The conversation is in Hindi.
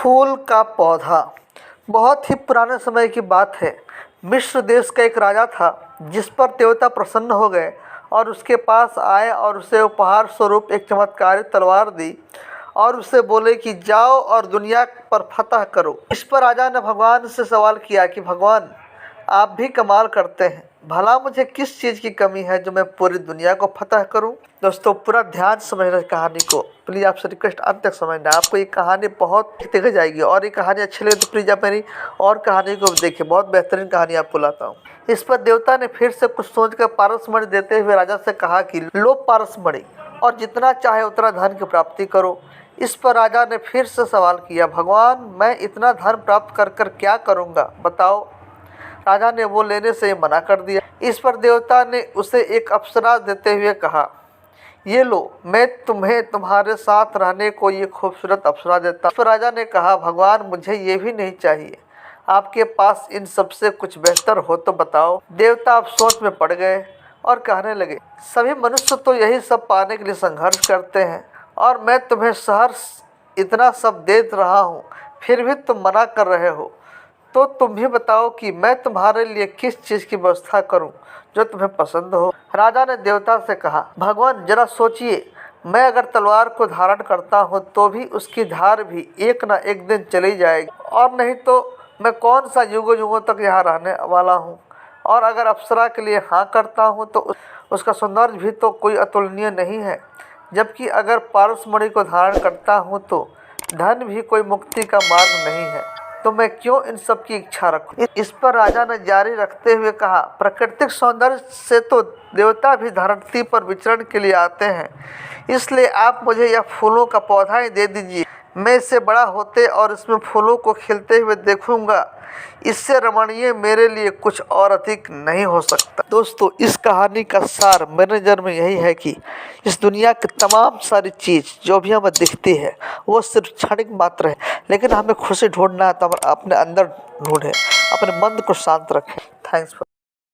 फूल का पौधा। बहुत ही पुराने समय की बात है। मिस्र देश का एक राजा था जिस पर देवता प्रसन्न हो गए और उसके पास आए और उसे उपहार स्वरूप एक चमत्कारी तलवार दी और उससे बोले कि जाओ और दुनिया पर फतह करो। इस पर राजा ने भगवान से सवाल किया कि भगवान, आप भी कमाल करते हैं, भला मुझे किस चीज़ की कमी है जो मैं पूरी दुनिया को फतह करूं। दोस्तों, पूरा ध्यान से समझना कहानी को। प्लीज़ आपसे रिक्वेस्ट अंत तक समझना, आपको ये कहानी बहुत देखा जाएगी। और ये कहानी अच्छी लगे तो प्लीज़ आप मेरी और कहानी को देखिए, बहुत बेहतरीन कहानी आपको लाता हूँ। इस पर देवता ने फिर से कुछ सोचकर पारसमणि देते हुए राजा से कहा कि लो पारसमणि, और जितना चाहे उतना धन की प्राप्ति करो। इस पर राजा ने फिर से सवाल किया, भगवान, मैं इतना धन प्राप्त कर कर क्या करूँगा, बताओ। राजा ने वो लेने से मना कर दिया। इस पर देवता ने उसे एक अप्सरा देते हुए कहा, ये लो, मैं तुम्हें तुम्हारे साथ रहने को ये खूबसूरत अप्सरा देता। इस पर राजा ने कहा, भगवान, मुझे ये भी नहीं चाहिए, आपके पास इन सबसे कुछ बेहतर हो तो बताओ। देवता अब सोच में पड़ गए और कहने लगे, सभी मनुष्य तो यही सब पाने के लिए संघर्ष करते हैं और मैं तुम्हें सहर्ष इतना सब दे रहा हूँ, फिर भी तुम मना कर रहे हो। तो तुम भी बताओ कि मैं तुम्हारे लिए किस चीज़ की व्यवस्था करूं जो तुम्हें पसंद हो। राजा ने देवता से कहा, भगवान, जरा सोचिए, मैं अगर तलवार को धारण करता हूं तो भी उसकी धार भी एक न एक दिन चली जाएगी, और नहीं तो मैं कौन सा युगों युगों तक यहाँ रहने वाला हूँ। और अगर अप्सरा के लिए हाँ करता हूँ तो उसका सौंदर्य भी तो कोई अतुलनीय नहीं है, जबकि अगर पारसमणि को धारण करता हूँ तो धन भी कोई मुक्ति का मार्ग नहीं है, तो मैं क्यों इन सब की इच्छा रखूं। इस पर राजा ने जारी रखते हुए कहा, प्राकृतिक सौंदर्य से तो देवता भी धरती पर विचरण के लिए आते हैं, इसलिए आप मुझे यह फूलों का पौधा ही दे दीजिए। मैं इसे बड़ा होते और इसमें फूलों को खिलते हुए देखूंगा। इससे रमणीय मेरे लिए कुछ और अधिक नहीं हो सकता। दोस्तों, इस कहानी का सार मेरे नज़र में यही है कि इस दुनिया की तमाम सारी चीज़ जो भी हमें दिखती है वो सिर्फ क्षणिक मात्र है, लेकिन हमें खुशी ढूंढना है तो हम अपने अंदर ढूंढें, अपने मन को शांत रखें। Thanks for